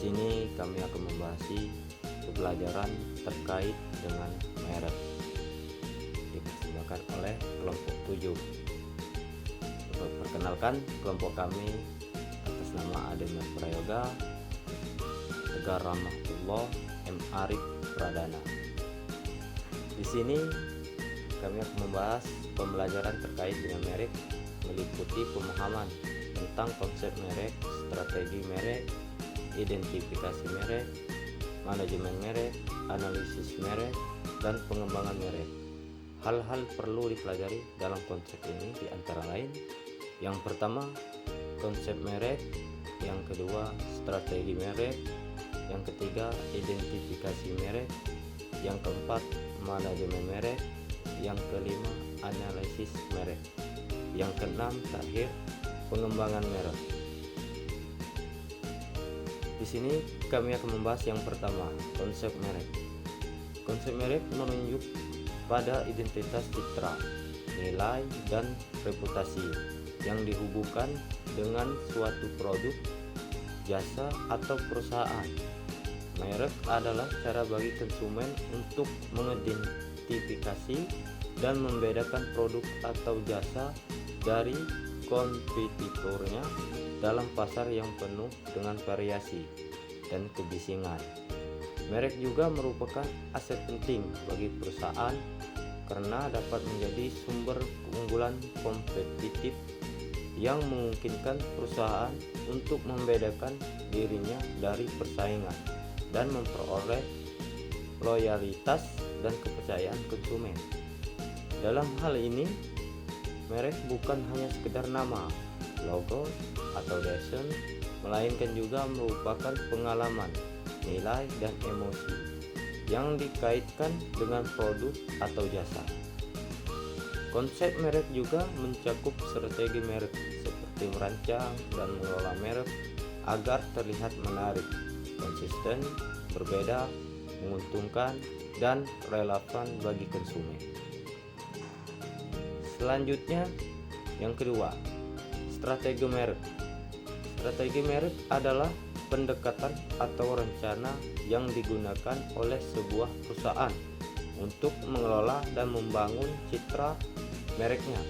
sini kami akan membahas pembelajaran terkait dengan merek, dipersembahkan oleh kelompok 7. Perkenalkan, kelompok kami atas nama Ademir Prayoga, Tegar Rahmatullah, M. Arif Pradana. Di sini kami akan membahas pembelajaran terkait dengan merek, meliputi pemahaman tentang konsep merek, strategi merek, identifikasi merek, manajemen merek, analisis merek, dan pengembangan merek. Hal-hal perlu dipelajari dalam konsep ini diantara lain: yang pertama, konsep merek; yang kedua, strategi merek; yang ketiga, identifikasi merek; yang keempat, manajemen merek; yang kelima, analisis merek; yang keenam, terakhir, pengembangan merek. Di sini kami akan membahas yang pertama, konsep merek. Konsep merek menunjuk pada identitas citra, nilai, dan reputasi yang dihubungkan dengan suatu produk, jasa, atau perusahaan. Merek adalah cara bagi konsumen untuk mengidentifikasi dan membedakan produk atau jasa dari kompetitornya dalam pasar yang penuh dengan variasi dan kebisingan. Merek juga merupakan aset penting bagi perusahaan karena dapat menjadi sumber keunggulan kompetitif yang memungkinkan perusahaan untuk membedakan dirinya dari persaingan dan memperoleh loyalitas dan kepercayaan konsumen. Dalam hal ini, merek bukan hanya sekedar nama, logo, atau desain, melainkan juga merupakan pengalaman, nilai, dan emosi yang dikaitkan dengan produk atau jasa. Konsep merek juga mencakup strategi merek seperti merancang dan mengelola merek agar terlihat menarik, konsisten, berbeda, menguntungkan, dan relevan bagi konsumen. Selanjutnya, yang kedua, strategi merek. Strategi merek adalah pendekatan atau rencana yang digunakan oleh sebuah perusahaan untuk mengelola dan membangun citra mereknya.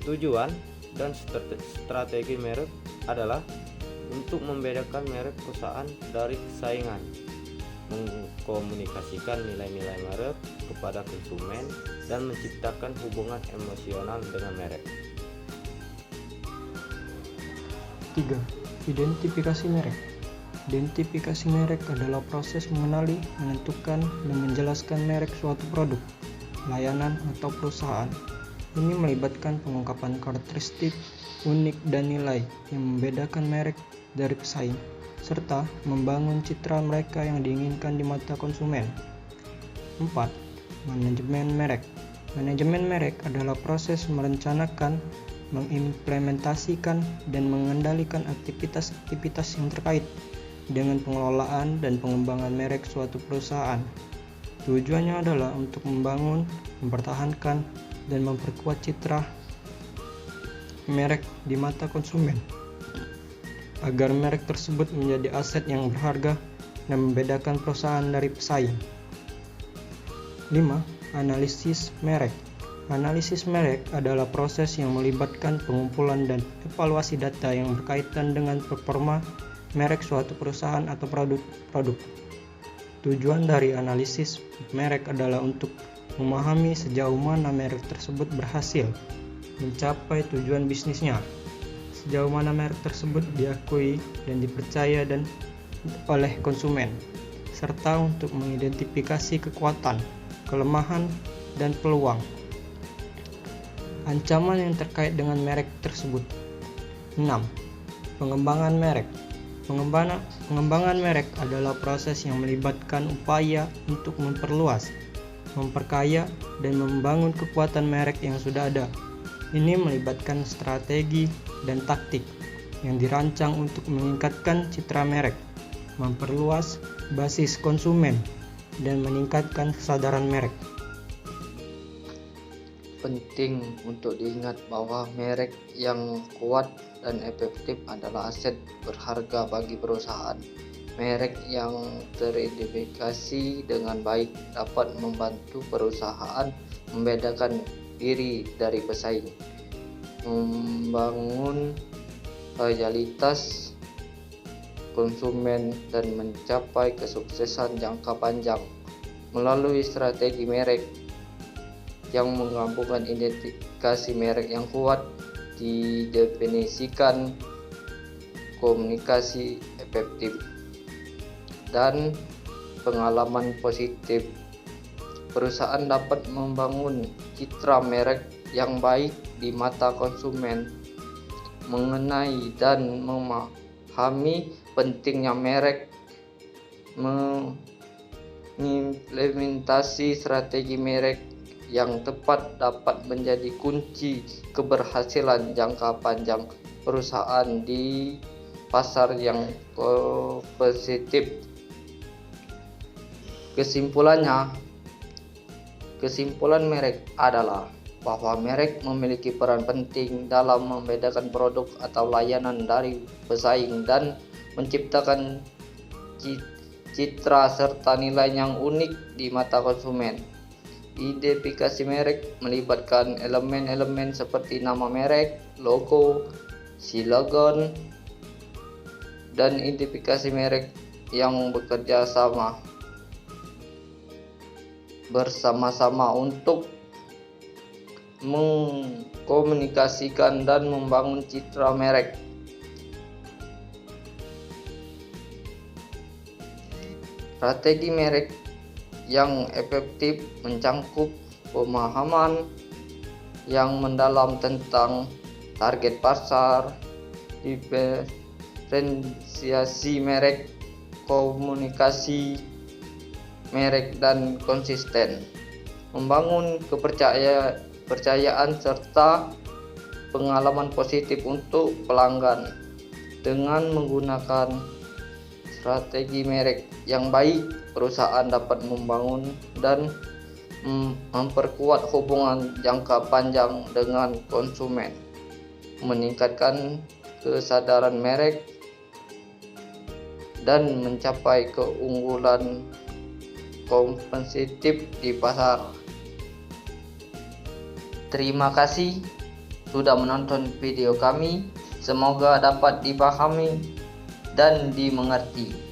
Tujuan dan strategi merek adalah untuk membedakan merek perusahaan dari saingan, mengkomunikasikan nilai-nilai merek kepada konsumen, dan menciptakan hubungan emosional dengan merek. 3. Identifikasi merek. Identifikasi merek adalah proses mengenali, menentukan, dan menjelaskan merek suatu produk, layanan, atau perusahaan. Ini melibatkan pengungkapan karakteristik, unik, dan nilai yang membedakan merek dari pesaing, serta membangun citra mereka yang diinginkan di mata konsumen. 4. Manajemen merek. Manajemen merek adalah proses merencanakan, mengimplementasikan, dan mengendalikan aktivitas-aktivitas yang terkait dengan pengelolaan dan pengembangan merek suatu perusahaan. Tujuannya adalah untuk membangun, mempertahankan, dan memperkuat citra merek di mata konsumen, agar merek tersebut menjadi aset yang berharga dan membedakan perusahaan dari pesaing. 5. Analisis merek. Analisis merek adalah proses yang melibatkan pengumpulan dan evaluasi data yang berkaitan dengan performa merek suatu perusahaan atau produk. Tujuan dari analisis merek adalah untuk memahami sejauh mana merek tersebut berhasil mencapai tujuan bisnisnya, sejauh mana merek tersebut diakui dan dipercaya oleh konsumen, serta untuk mengidentifikasi kekuatan, kelemahan, dan peluang ancaman yang terkait dengan merek tersebut. 6. Pengembangan merek. Pengembangan merek adalah proses yang melibatkan upaya untuk memperluas, memperkaya, dan membangun kekuatan merek yang sudah ada. Ini melibatkan strategi dan taktik yang dirancang untuk meningkatkan citra merek, memperluas basis konsumen, dan meningkatkan kesadaran merek. Penting untuk diingat bahwa merek yang kuat dan efektif adalah aset berharga bagi perusahaan. Merek yang teridentifikasi dengan baik dapat membantu perusahaan membedakan diri dari pesaing, membangun loyalitas konsumen, dan mencapai kesuksesan jangka panjang melalui strategi merek yang menggabungkan identifikasi merek yang kuat, didefinisikan komunikasi efektif, dan pengalaman positif. Perusahaan dapat membangun citra merek yang baik di mata konsumen, mengenai dan memahami pentingnya merek, mengimplementasi strategi merek yang tepat dapat menjadi kunci keberhasilan jangka panjang perusahaan di pasar yang kompetitif. Kesimpulan merek adalah bahwa merek memiliki peran penting dalam membedakan produk atau layanan dari pesaing dan menciptakan citra serta nilai yang unik di mata konsumen. Identifikasi merek melibatkan elemen-elemen seperti nama merek, logo, slogan, dan identifikasi merek yang bekerja bersama-sama untuk mengkomunikasikan dan membangun citra merek. Strategi merek yang efektif mencangkup pemahaman yang mendalam tentang target pasar, diferensiasi merek, komunikasi merek, dan konsisten, membangun kepercayaan serta pengalaman positif untuk pelanggan. Dengan menggunakan strategi merek yang baik, perusahaan dapat membangun dan memperkuat hubungan jangka panjang dengan konsumen, meningkatkan kesadaran merek, dan mencapai keunggulan kompetitif di pasar. Terima kasih sudah menonton video kami. Semoga dapat dipahami dan dimengerti.